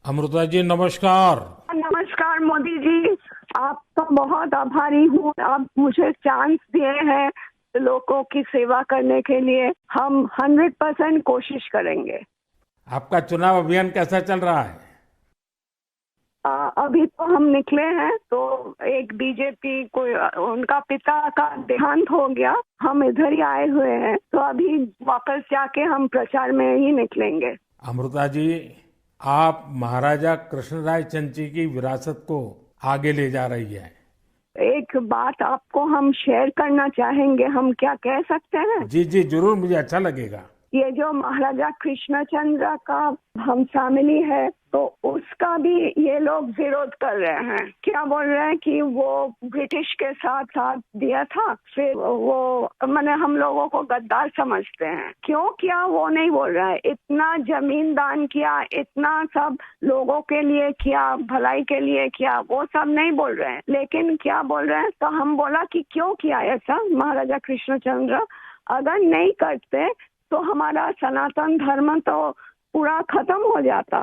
अमृता जी नमस्कार। नमस्कार मोदी जी। आपका बहुत आभारी हूँ। आप मुझे चांस दिए हैं लोगों की सेवा करने के लिए। हम 100% कोशिश करेंगे। आपका चुनाव अभियान कैसा चल रहा है? अभी तो हम निकले हैं तो एक बीजेपी को उनका पिता का देहांत हो गया। हम इधर ही आए हुए हैं तो अभी वापस जाके हम प्रचार में ही निकलेंगे। अमृता जी, आप महाराजा कृष्णराय चंद जी की विरासत को आगे ले जा रही है। एक बात आपको हम शेयर करना चाहेंगे। हम क्या कह सकते हैं? जी जी जरूर, मुझे अच्छा लगेगा। ये जो महाराजा कृष्णचंद्र का हम फैमिली है तो उसका भी ये लोग विरोध कर रहे हैं। क्या बोल रहे हैं कि वो ब्रिटिश के साथ साथ दिया था, फिर वो माने हम लोगों को गद्दार समझते हैं। क्यों किया वो नहीं बोल रहा है। इतना जमीन दान किया, इतना सब लोगों के लिए किया, भलाई के लिए किया, वो सब नहीं बोल रहे हैं। लेकिन क्या बोल रहे हैं, तो हम बोला कि क्यों किया ऐसा महाराजा कृष्णचंद्र। अगर नहीं करते तो हमारा सनातन धर्म तो पूरा खत्म हो जाता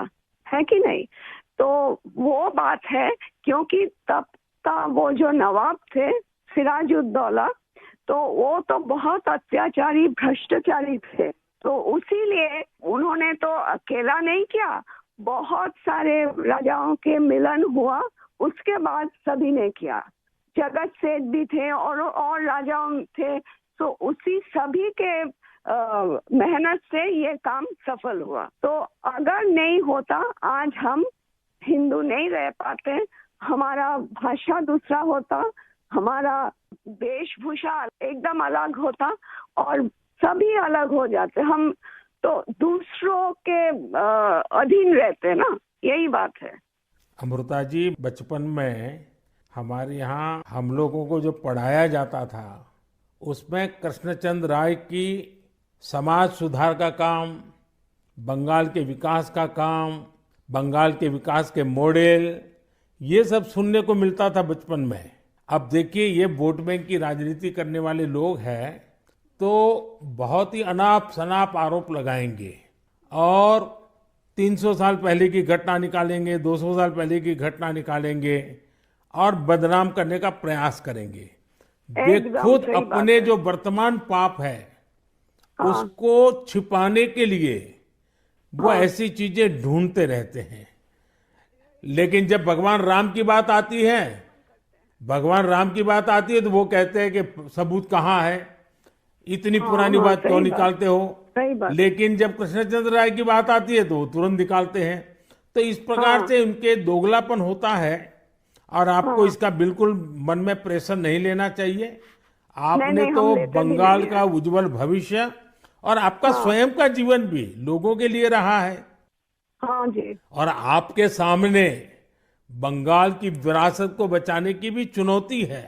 है कि नहीं। तो वो बात है, क्योंकि तब का वो जो नवाब थे सिराजुद्दौला, तो वो तो बहुत अत्याचारी भ्रष्टाचारी थे। तो उसीलिए उन्होंने तो अकेला नहीं किया, बहुत सारे राजाओं के मिलन हुआ, उसके बाद सभी ने किया। जगत सेठ भी थे और राजाओं थे। तो उसी सभी के मेहनत से ये काम सफल हुआ। तो अगर नहीं होता आज हम हिंदू नहीं रह पाते। हमारा भाषा दूसरा होता, हमारा वेशभूषा एकदम अलग होता और सभी अलग हो जाते। हम तो दूसरों के अधीन रहते ना, यही बात है। अमृता जी, बचपन में हमारे यहाँ हम लोगों को जो पढ़ाया जाता था उसमें कृष्णचंद्र राय की समाज सुधार का काम, बंगाल के विकास का काम, बंगाल के विकास के मॉडल, ये सब सुनने को मिलता था बचपन में। अब देखिए, ये वोट बैंक की राजनीति करने वाले लोग हैं तो बहुत ही अनाप शनाप आरोप लगाएंगे और 300 साल पहले की घटना निकालेंगे, 200 साल पहले की घटना निकालेंगे और बदनाम करने का प्रयास करेंगे। वे एकदम खुद सही बात अपने है। जो वर्तमान पाप है हाँ उसको छिपाने के लिए वो हाँ ऐसी चीजें ढूंढते रहते हैं। लेकिन जब भगवान राम की बात आती है, भगवान राम की बात आती है तो वो कहते हैं कि सबूत कहाँ है, इतनी हाँ पुरानी हाँ, बात क्यों सही बात, निकालते हो। सही बात। लेकिन जब कृष्णचंद्र राय की बात आती है तो वो तुरंत निकालते हैं। तो इस प्रकार हाँ से उनके दोगलापन होता है और आपको हाँ, इसका बिल्कुल मन में प्रेशर नहीं लेना चाहिए। नहीं आपने नहीं, हम तो लेते भी बंगाल नहीं का है। उज्जवल भविष्य और आपका हाँ स्वयं का जीवन भी लोगों के लिए रहा है। हाँ जी, और आपके सामने बंगाल की विरासत को बचाने की भी चुनौती है।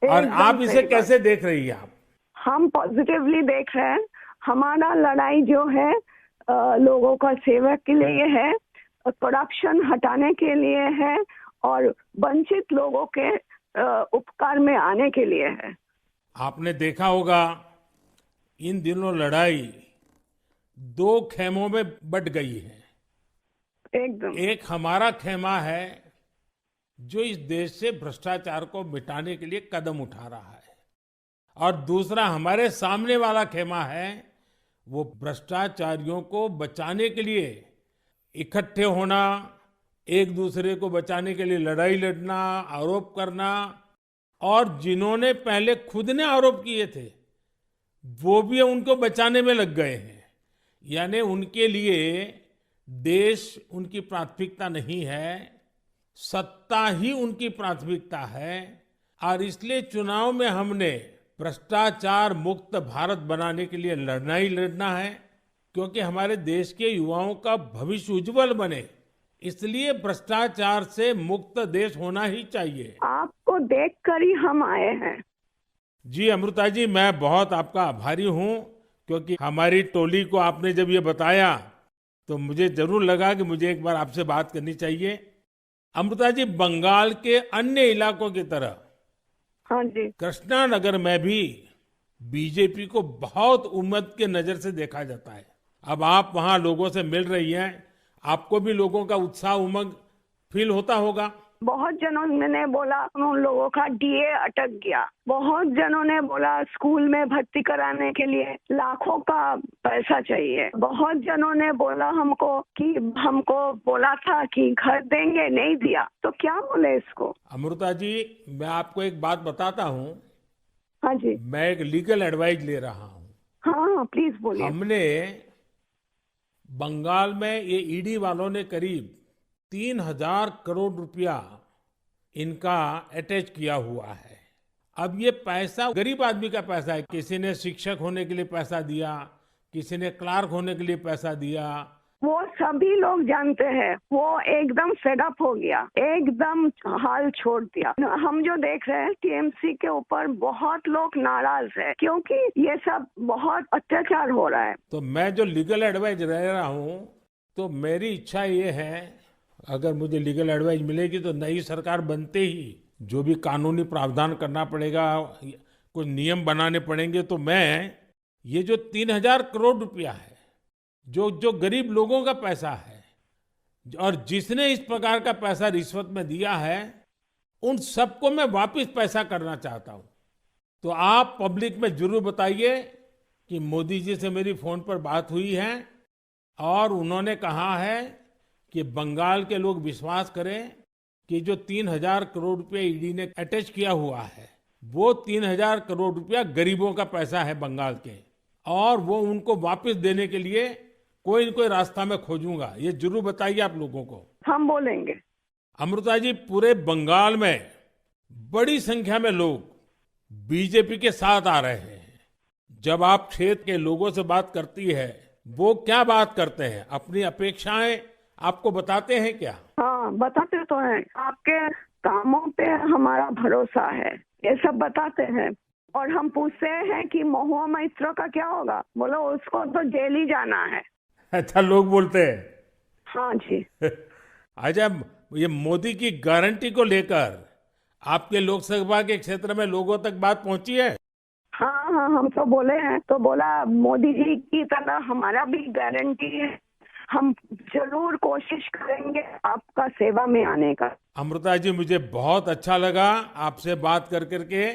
और एकदम आप इसे सही बात। कैसे देख रही हैं आप? हम पॉजिटिवली देख रहे हैं। हमारा लड़ाई जो है लोगों का सेवा के लिए है, करप्शन हटाने के लिए है और वंचित लोगों के उपकार में आने के लिए है। आपने देखा होगा, इन दिनों लड़ाई दो खेमों में बट गई है। एकदम। एक हमारा खेमा है जो इस देश से भ्रष्टाचार को मिटाने के लिए कदम उठा रहा है, और दूसरा हमारे सामने वाला खेमा है, वो भ्रष्टाचारियों को बचाने के लिए इकट्ठे होना, एक दूसरे को बचाने के लिए लड़ाई लड़ना, आरोप करना। और जिन्होंने पहले खुद ने आरोप किए थे वो भी उनको बचाने में लग गए हैं। यानी उनके लिए देश उनकी प्राथमिकता नहीं है, सत्ता ही उनकी प्राथमिकता है। और इसलिए चुनाव में हमने भ्रष्टाचार मुक्त भारत बनाने के लिए लड़ना ही लड़ना है, क्योंकि हमारे देश के युवाओं का भविष्य उज्जवल बने। इसलिए भ्रष्टाचार से मुक्त देश होना ही चाहिए। आपको देखकर ही हम आए हैं। जी अमृता जी, मैं बहुत आपका आभारी हूँ, क्योंकि हमारी टोली को आपने जब ये बताया तो मुझे जरूर लगा कि मुझे एक बार आपसे बात करनी चाहिए। अमृता जी, बंगाल के अन्य इलाकों की तरह हाँ जी। कृष्णा नगर में भी बीजेपी को बहुत उम्मीद के नजर से देखा जाता है। अब आप वहां लोगों से मिल रही हैं, आपको भी लोगों का उत्साह उमंग फील होता होगा। बहुत जनों ने बोला उन लोगों का डीए अटक गया। बहुत जनों ने बोला स्कूल में भर्ती कराने के लिए लाखों का पैसा चाहिए। बहुत जनों ने बोला हमको कि हमको बोला था कि घर देंगे, नहीं दिया। तो क्या बोले इसको। अमृता जी, मैं आपको एक बात बताता हूँ। हाँ जी। मैं एक लीगल एडवाइस ले रहा हूँ। हाँ प्लीज बोलिए। हमने बंगाल में ये ईडी वालों ने करीब 3,000 करोड़ रुपया इनका अटैच किया हुआ है। अब ये पैसा गरीब आदमी का पैसा है। किसी ने शिक्षक होने के लिए पैसा दिया, किसी ने क्लार्क होने के लिए पैसा दिया। वो सभी लोग जानते हैं। वो एकदम फेडअप हो गया, एकदम हाल छोड़ दिया। हम जो देख रहे हैं टीएमसी के ऊपर बहुत लोग नाराज है क्योंकि ये सब बहुत अत्याचार हो रहा है। तो मैं जो लीगल एडवाइस ले रहा हूँ, तो मेरी इच्छा ये है, अगर मुझे लीगल एडवाइस मिलेगी तो नई सरकार बनते ही जो भी कानूनी प्रावधान करना पड़ेगा, कुछ नियम बनाने पड़ेंगे, तो मैं ये जो 3,000 करोड़ रुपया है, जो जो गरीब लोगों का पैसा है, और जिसने इस प्रकार का पैसा रिश्वत में दिया है, उन सबको मैं वापस पैसा करना चाहता हूं। तो आप पब्लिक में जरूर बताइए कि मोदी जी से मेरी फोन पर बात हुई है और उन्होंने कहा है कि बंगाल के लोग विश्वास करें कि जो 3,000 करोड़ रुपया ईडी ने अटैच किया हुआ है, वो 3,000 करोड़ रुपया गरीबों का पैसा है बंगाल के, और वो उनको वापस देने के लिए कोई न कोई रास्ता मैं खोजूंगा। ये जरूर बताइए आप लोगों को। हम बोलेंगे। अमृता जी, पूरे बंगाल में बड़ी संख्या में लोग बीजेपी के साथ आ रहे हैं। जब आप क्षेत्र के लोगों से बात करती है, वो क्या बात करते हैं? अपनी अपेक्षाएं आपको बताते हैं क्या? हाँ बताते तो हैं। आपके कामों पे हमारा भरोसा है, ये सब बताते हैं। और हम पूछते हैं कि महुआ मैत्रो का क्या होगा, बोलो उसको तो जेल ही जाना है। अच्छा, लोग बोलते हैं। हाँ जी। अच्छा, ये मोदी की गारंटी को लेकर आपके लोकसभा के क्षेत्र में लोगों तक बात पहुंची है? हाँ हाँ, हम तो बोले हैं। तो बोला मोदी जी की तरह हमारा भी गारंटी है, हम जरूर कोशिश करेंगे आपका सेवा में आने का। अमृता जी, मुझे बहुत अच्छा लगा आपसे बात कर करके,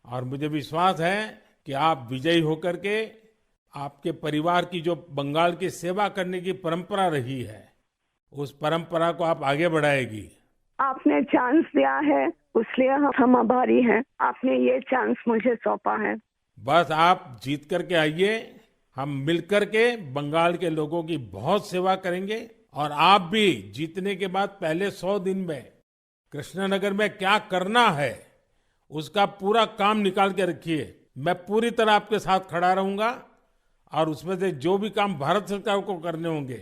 और मुझे विश्वास है कि आप विजयी होकर के आपके परिवार की जो बंगाल की सेवा करने की परंपरा रही है, उस परंपरा को आप आगे बढ़ाएगी। आपने चांस दिया है, उसलिए हम आभारी हैं। आपने ये चांस मुझे सौंपा है। बस आप जीत करके आइए, हम मिलकर के बंगाल के लोगों की बहुत सेवा करेंगे। और आप भी जीतने के बाद पहले 100 दिन में कृष्णनगर में क्या करना है, उसका पूरा काम निकाल के रखिए। मैं पूरी तरह आपके साथ खड़ा रहूंगा, और उसमें से जो भी काम भारत सरकार को करने होंगे,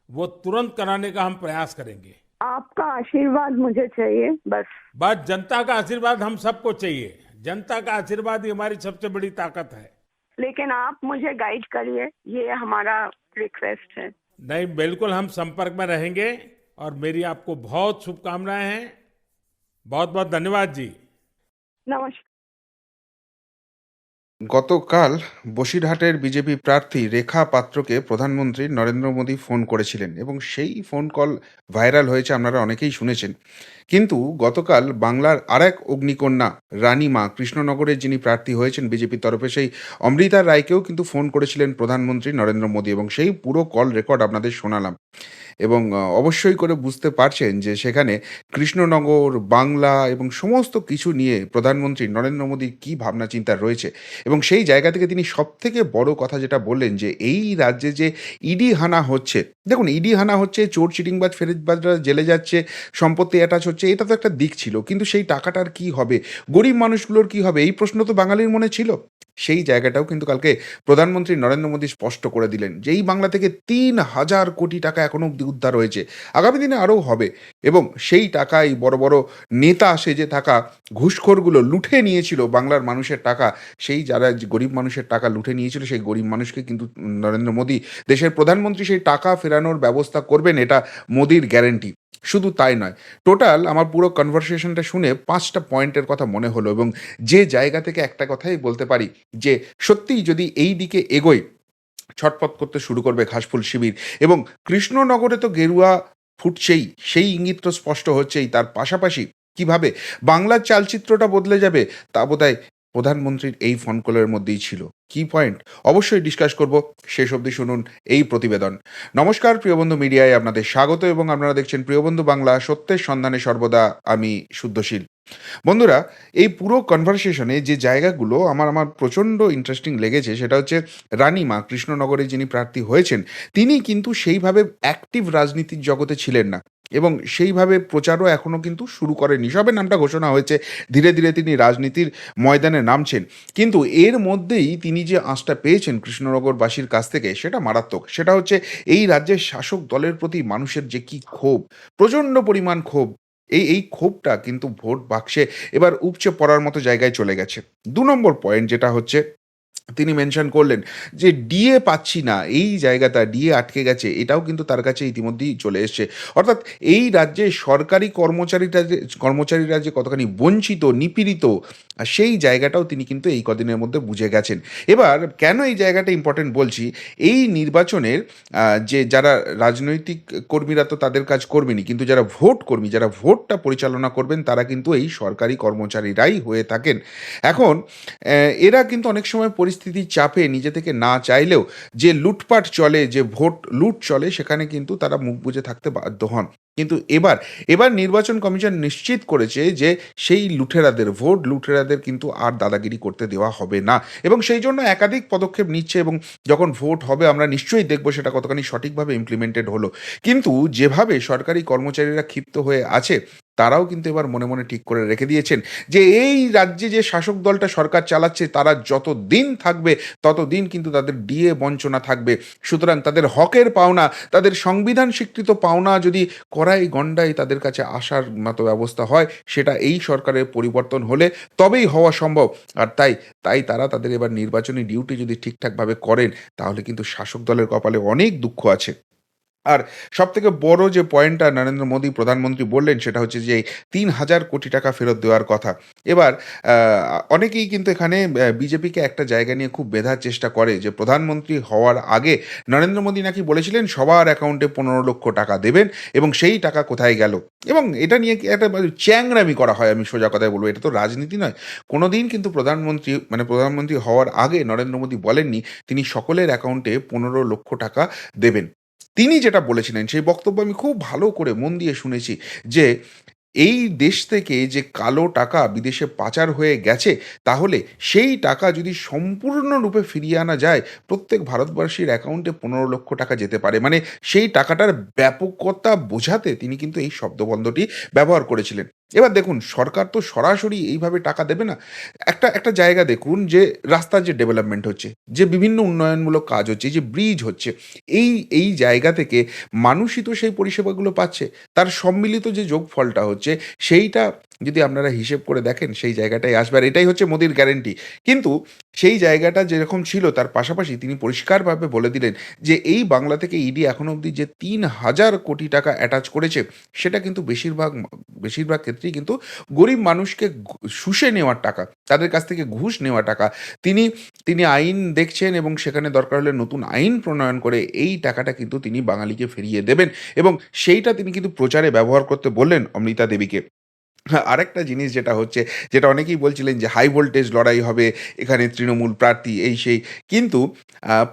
वो तुरंत कराने का हम प्रयास करेंगे। आपका आशीर्वाद मुझे चाहिए बस। बस जनता का आशीर्वाद हम सबको चाहिए। जनता का आशीर्वाद ही हमारी सबसे बड़ी ताकत है। लेकिन आप मुझे गाइड करिए, ये हमारा रिक्वेस्ट है। नहीं, बिल्कुल हम संपर्क में रहेंगे, और मेरी आपको बहुत शुभकामनाएं हैं। बहुत बहुत धन्यवाद जी। नमस्कार। গতকাল বসিরহাটের বিজেপি প্রার্থী রেখা পাত্রকে প্রধানমন্ত্রী নরেন্দ্র মোদী ফোন করেছিলেন এবং সেই ফোন কল ভাইরাল হয়েছে, আপনারা অনেকেই শুনেছেন। কিন্তু গতকাল বাংলার আরেক অগ্নিকন্যা রানীমা কৃষ্ণনগরের যিনি প্রার্থী হয়েছেন বিজেপির তরফে, সেই অমৃতা রায়কেও কিন্তু ফোন করেছিলেন প্রধানমন্ত্রী নরেন্দ্র মোদী, এবং সেই পুরো কল রেকর্ড আপনাদের শোনালাম। এবং অবশ্যই করে বুঝতে পারছেন যে সেখানে কৃষ্ণনগর, বাংলা এবং সমস্ত কিছু নিয়ে প্রধানমন্ত্রী নরেন্দ্র মোদীর কী ভাবনা চিন্তা রয়েছে। এবং সেই জায়গা থেকে তিনি সবথেকে বড় কথা যেটা বললেন, যে এই রাজ্যে যে ইডি হানা হচ্ছে, দেখুন ইডি হানা হচ্ছে, চোর চিটিংবাজ ফেরেতবাজরা জেলে যাচ্ছে, সম্পত্তি অ্যাটাচ হচ্ছে, এটা তো একটা দিক ছিল, কিন্তু সেই টাকাটার কি হবে, গরিব মানুষগুলোর কি হবে, এই প্রশ্ন তো বাঙালির মনে ছিল। সেই জায়গাটাও কিন্তু কালকে প্রধানমন্ত্রী নরেন্দ্র মোদী স্পষ্ট করে দিলেন যে এই বাংলা থেকে 3,000 কোটি টাকা এখনো অব্দি উদ্ধার হয়েছে, আগামী দিনে আরও হবে। এবং সেই টাকাই বড় বড় নেতা সেজে থাকা ঘুষখোরগুলো লুঠে নিয়েছিল বাংলার মানুষের টাকা। সেই যারা গরিব মানুষের টাকা লুঠে নিয়েছিল, সেই গরিব মানুষকে কিন্তু নরেন্দ্র মোদী দেশের প্রধানমন্ত্রী সেই টাকা ফেরানোর ব্যবস্থা করবেন, এটা মোদীর গ্যারেন্টি। শুধু তাই নয়, টোটাল আমার পুরো কনভারসেশনটা শুনে 5টা পয়েন্টের কথা মনে হলো, এবং যে জায়গা থেকে একটা কথাই বলতে পারি যে সত্যিই যদি এই দিকে এগোয়, ছটফট করতে শুরু করবে ঘাসফুল শিবির, এবং কৃষ্ণনগরে তো গেরুয়া ফুটছেই, সেই ইঙ্গিত তো স্পষ্ট হচ্ছেই। তার পাশাপাশি কিভাবে বাংলার চালচিত্রটা বদলে যাবে তা বোধহয় প্রধানমন্ত্রীর এই ফোন কলের মধ্যেই ছিল। কি পয়েন্ট অবশ্যই ডিসকাস করব, শেষ অবধি শুনুন এই প্রতিবেদন। নমস্কার প্রিয়বন্ধু মিডিয়ায় আপনাদের স্বাগত, এবং আপনারা দেখছেন প্রিয়বন্ধু বাংলা, সত্যের সন্ধানে সর্বদা আমি শুদ্ধশীল। বন্ধুরা, এই পুরো কনভারসেশনে যে জায়গাগুলো আমার প্রচণ্ড ইন্টারেস্টিং লেগেছে সেটা হচ্ছে রানীমা, কৃষ্ণনগরে যিনি প্রার্থী হয়েছেন, তিনি কিন্তু সেইভাবে অ্যাক্টিভ রাজনীতির জগতে ছিলেন না, এবং সেইভাবে প্রচারও এখনও কিন্তু শুরু করেননি। সবে নামটা ঘোষণা হয়েছে, ধীরে ধীরে তিনি রাজনীতির ময়দানে নামছেন। কিন্তু এর মধ্যেই তিনি যে আঁচটা পেয়েছেন কৃষ্ণনগরবাসীর কাছ থেকে, সেটা মারাত্মক। সেটা হচ্ছে এই রাজ্যের শাসক দলের প্রতি মানুষের যে কি ক্ষোভ, প্রচণ্ড পরিমাণ ক্ষোভ। এই ক্ষোভটা কিন্তু ভোট বাক্সে এবার উপচে পড়ার মতো জায়গায় চলে গেছে। ২ নম্বর পয়েন্ট যেটা হচ্ছে, তিনি মেনশন করলেন যে ডিএ পাচ্ছি না, এই জায়গাটা ডিএ আটকে গেছে, এটাও কিন্তু তার কাছে ইতিমধ্যেই চলে এসছে। অর্থাৎ এই রাজ্যে সরকারি কর্মচারীরা যে কতখানি বঞ্চিত, নিপীড়িত, সেই জায়গাটাও তিনি কিন্তু এই কদিনের মধ্যে বুঝে গেছেন। এবার কেন এই জায়গাটা ইম্পর্টেন্ট বলছি, এই নির্বাচনের যে যারা রাজনৈতিক কর্মীরা তো তাদের কাজ করবেনই, কিন্তু যারা ভোট কর্মী, যারা ভোটটা পরিচালনা করবেন, তারা কিন্তু এই সরকারি কর্মচারীরাই হয়ে থাকেন। এখন এরা কিন্তু অনেক সময় পরিস্থিতির চাপে নিজে থেকে না চাইলেও যে লুটপাট চলে, যে ভোট লুট চলে, সেখানে কিন্তু তারা মুখ বুজে থাকতে বাধ্য হন। কিন্তু এবার নির্বাচন কমিশন নিশ্চিত করেছে যে সেই লুটেরাদের, ভোট লুটেরাদের কিন্তু আর দাদাগিরি করতে দেওয়া হবে না, এবং সেই জন্য একাধিক পদক্ষেপ নিচ্ছে, এবং যখন ভোট হবে আমরা নিশ্চয়ই দেখব সেটা কতখানি সঠিকভাবে ইমপ্লিমেন্টেড হলো। কিন্তু যেভাবে সরকারি কর্মচারীরা ক্ষিপ্ত হয়ে আছে, তারাও কিন্তু এবার মনে মনে ঠিক করে রেখে দিয়েছেন যে এই রাজ্যে যে শাসক দলটা সরকার চালাচ্ছে, তারা যতদিন থাকবে ততদিন কিন্তু তাদের ডিএ বঞ্চনা থাকবে। সুতরাং তাদের হকের পাওনা, তাদের সংবিধান স্বীকৃত পাওনা যদি কড়াই গণ্ডায় তাদের কাছে আসার মতো ব্যবস্থা হয়, সেটা এই সরকারের পরিবর্তন হলে তবেই হওয়া সম্ভব। আর তাই তারা তাদের এবার নির্বাচনী ডিউটি যদি ঠিকঠাকভাবে করেন, তাহলে কিন্তু শাসক দলের কপালে অনেক দুঃখ আছে। আর সবথেকে বড় যে পয়েন্টটা নরেন্দ্র মোদী প্রধানমন্ত্রী বললেন, সেটা হচ্ছে যে ৩,০০০ কোটি টাকা ফেরত দেওয়ার কথা। এবার অনেকেই কিন্তু এখানে বিজেপিকে একটা জায়গা নিয়ে খুব বেঁধার চেষ্টা করে যে প্রধানমন্ত্রী হওয়ার আগে নরেন্দ্র মোদী নাকি বলেছিলেন সবার অ্যাকাউন্টে ১৫ লক্ষ টাকা দেবেন, এবং সেই টাকা কোথায় গেল? এবং এটা নিয়ে কি একটা চ্যাংরামি করা হয়, আমি সোজা কথায় বলবো, এটা তো রাজনীতি নয়। কোনোদিন কিন্তু প্রধানমন্ত্রী হওয়ার আগে নরেন্দ্র মোদী বলেননি তিনি সকলের অ্যাকাউন্টে ১৫ লক্ষ টাকা দেবেন। তিনি যেটা বলেছিলেন সেই বক্তব্য আমি খুব ভালো করে মন দিয়ে শুনেছি, যে এই দেশ থেকে যে কালো টাকা বিদেশে পাচার হয়ে গেছে, তাহলে সেই টাকা যদি সম্পূর্ণরূপে ফিরিয়ে আনা যায়, প্রত্যেক ভারতবাসীর অ্যাকাউন্টে ১৫ লক্ষ টাকা যেতে পারে। মানে সেই টাকাটার ব্যাপকতা বোঝাতে তিনি কিন্তু এই শব্দবন্ধটি ব্যবহার করেছিলেন। এবার দেখুন, সরকার তো সরাসরি এইভাবে টাকা দেবে না। একটা জায়গা দেখুন, যে রাস্তার যে ডেভেলপমেন্ট হচ্ছে, যে বিভিন্ন উন্নয়নমূলক কাজ হচ্ছে, যে ব্রিজ হচ্ছে, এই জায়গা থেকে মানুষই তো সেই পরিষেবাগুলো পাচ্ছে। তার সম্মিলিত যে যোগফলটা হচ্ছে, সেইটা যদি আপনারা হিসেব করে দেখেন, সেই জায়গাটায় আসবে। আর এটাই হচ্ছে মোদির গ্যারান্টি। কিন্তু সেই জায়গাটা যেরকম ছিল, তার পাশাপাশি তিনি পরিষ্কারভাবে বলে দিলেন যে এই বাংলা থেকে ইডি এখনো অবধি যে ৩,০০০ কোটি টাকা অ্যাটাচ করেছে, সেটা কিন্তু বেশিরভাগ ক্ষেত্রেই কিন্তু গরিব মানুষকে শুষে নেওয়ার টাকা, তাদের কাছ থেকে ঘুষ নেওয়া টাকা। তিনি তিনি আইন দেখছেন, এবং সেখানে দরকার হলে নতুন আইন প্রণয়ন করে এই টাকাটা কিন্তু তিনি বাঙালিকে ফিরিয়ে দেবেন, এবং সেইটা তিনি কিন্তু প্রচারে ব্যবহার করতে বললেন অমৃতা দেবীকে। হ্যাঁ, আরেকটা জিনিস যেটা হচ্ছে, যেটা অনেকেই বলছিলেন যে হাই ভোল্টেজ লড়াই হবে, এখানে তৃণমূল প্রার্থী এই সেই। কিন্তু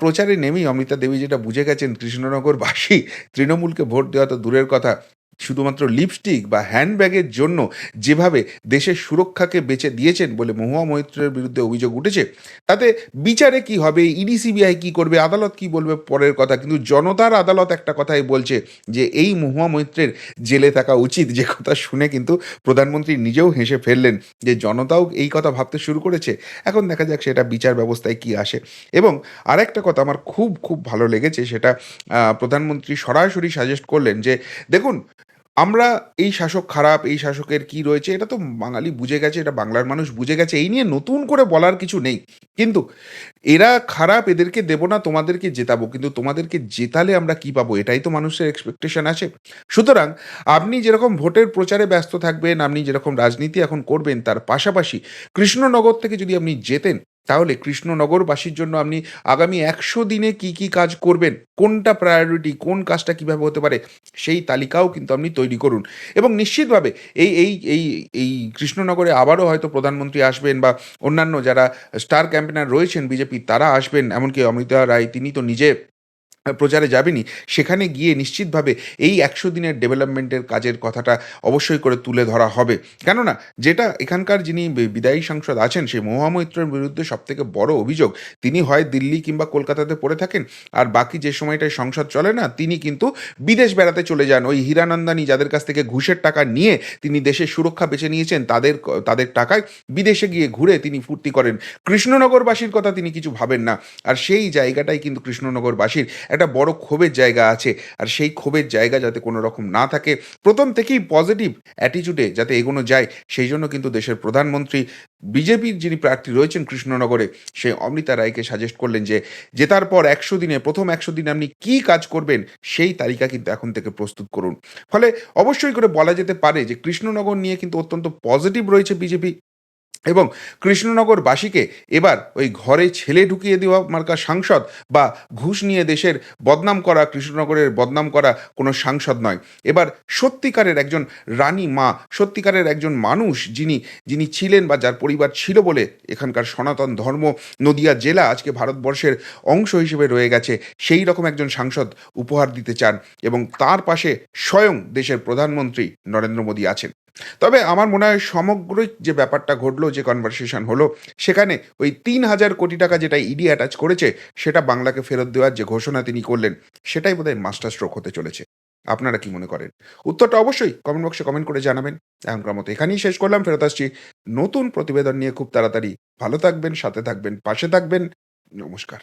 প্রচারে নেমেই অমৃতা দেবী যেটা বুঝে গেছেন, কৃষ্ণনগরবাসী তৃণমূলকে ভোট দেওয়া তো দূরের কথা, শুধুমাত্র লিপস্টিক বা হ্যান্ডব্যাগের জন্য যেভাবে দেশের সুরক্ষাকে বেচে দিয়েছেন বলে মহুয়া মৈত্রের বিরুদ্ধে অভিযোগ উঠেছে, তাতে বিচারে কি হবে, ইডি সিবিআই কি করবে, আদালত কি বলবে পরের কথা। কিন্তু জনতার আদালত একটা কথাই বলছে যে এই মহুয়া মৈত্রের জেলে থাকা উচিত। যে কথা শুনে কিন্তু প্রধানমন্ত্রী নিজেও হেসে ফেললেন, যে জনতাও এই কথা ভাবতে শুরু করেছে। এখন দেখা যাক সেটা বিচার ব্যবস্থায় কি আসে। এবং আরেকটা কথা আমার খুব খুব ভালো লেগেছে, সেটা প্রধানমন্ত্রী সরাসরি সাজেস্ট করলেন যে দেখুন, আমরা এই শাসক খারাপ, এই শাসকের কি রয়েছে, এটা তো বাঙালি বুঝে গেছে, এটা বাংলার মানুষ বুঝে গেছে, এই নিয়ে নতুন করে বলার কিছু নেই। কিন্তু এরা খারাপ, এদেরকে দেব না, তোমাদেরকে জেতাবো। কিন্তু তোমাদেরকে জেতালে আমরা কি পাবো, এটাই তো মানুষের এক্সপেকটেশন আছে। সুতরাং আপনি যেরকম ভোটের প্রচারে ব্যস্ত থাকবেন, আপনি যেরকম রাজনীতি এখন করবেন, তার পাশাপাশি কৃষ্ণনগর থেকে যদি আপনি জেতেন, তাহলে কৃষ্ণনগরবাসীর জন্য আপনি আগামী ১০০ দিনে কি, কি কাজ করবেন? কোনটা প্রায়োরিটি, কোন কাজটা কিভাবে হতে পারে? সেই তালিকাও কিন্তু আপনি তৈরি করুন। এবং নিশ্চিতভাবে এই কৃষ্ণনগরে আবারও হয়তো প্রধানমন্ত্রী আসবেন বা অন্যান্য যারা স্টার ক্যাম্পেইনার রয়েছেন বিজেপির তারা আসবেন। এমনকি অমৃতা রায় তিনি তো নিজে প্রচারে যাবেনই। সেখানে গিয়ে নিশ্চিতভাবে এই ১০০ দিনের ডেভেলপমেন্টের কাজের কথাটা অবশ্যই করে তুলে ধরা হবে। কেননা যেটা এখানকার যিনি বিদায়ী সাংসদ আছেন সেই মহুয়া মৈত্রের বিরুদ্ধে সবথেকে বড় অভিযোগ, তিনি হয় দিল্লি কিংবা কলকাতাতে পড়ে থাকেন, আর বাকি যে সময়টায় সংসদ চলে না তিনি কিন্তু বিদেশ বেড়াতে চলে যান। ওই হীরানন্দানী যাদের কাছ থেকে ঘুষের টাকা নিয়ে তিনি দেশের সুরক্ষা বেছে নিয়েছেন তাদের টাকায় বিদেশে গিয়ে ঘুরে তিনি ফুর্তি করেন। কৃষ্ণনগরবাসীর কথা তিনি কিছু ভাবেন না। আর সেই জায়গাটাই কিন্তু কৃষ্ণনগরবাসীর একটা বড় ক্ষোভের জায়গা আছে। আর সেই ক্ষোভের জায়গা যাতে কোনো রকম না থাকে, প্রথম থেকেই পজিটিভ অ্যাটিচিউডে যাতে এগোনো যায়, সেই জন্য কিন্তু দেশের প্রধানমন্ত্রী বিজেপির যিনি প্রার্থী রয়েছেন কৃষ্ণনগরে, সেই অমৃতা রায়কে সাজেস্ট করলেন যে জেতার পর ১০০ দিনে প্রথম ১০০ দিনে আপনি কী কাজ করবেন, সেই তালিকা কিন্তু এখন থেকে প্রস্তুত করুন। ফলে অবশ্যই করে বলা যেতে পারে যে কৃষ্ণনগর নিয়ে কিন্তু অত্যন্ত পজিটিভ রয়েছে বিজেপি। এবং কৃষ্ণনগরবাসীকে এবার ওই ঘরে ছেলে ঢুকিয়ে দেওয়া মার্কা সাংসদ বা ঘুষ নিয়ে দেশের বদনাম করা, কৃষ্ণনগরের বদনাম করা কোনো সাংসদ নয়। এবার সত্যিকারের একজন রানী মা, সত্যিকারের একজন মানুষ যিনি ছিলেন বা যার পরিবার ছিল বলে এখানকার সনাতন ধর্ম নদিয়া জেলা আজকে ভারতবর্ষের অংশ হিসেবে রয়ে গেছে, সেই রকম একজন সাংসদ উপহার দিতে চান এবং তার পাশে স্বয়ং দেশের প্রধানমন্ত্রী নরেন্দ্র মোদী আছেন। তবে আমার মনে হয় সামগ্রিক যে ব্যাপারটা ঘটলো, যে কনভারসেশন হলো, সেখানে ওই ৩,০০০ কোটি টাকা যেটা ইডি অ্যাটাচ করেছে সেটা বাংলাকে ফেরত দেওয়ার যে ঘোষণা তিনি করলেন, সেটাই বোধহয় মাস্টার স্ট্রোক হতে চলেছে। আপনারা কি মনে করেন? উত্তরটা অবশ্যই কমেন্ট বক্সে কমেন্ট করে জানাবেন। এখনকার মতো এখানেই শেষ করলাম। ফেরত আসছি নতুন প্রতিবেদন নিয়ে খুব তাড়াতাড়ি। ভালো থাকবেন, সাথে থাকবেন, পাশে থাকবেন। নমস্কার।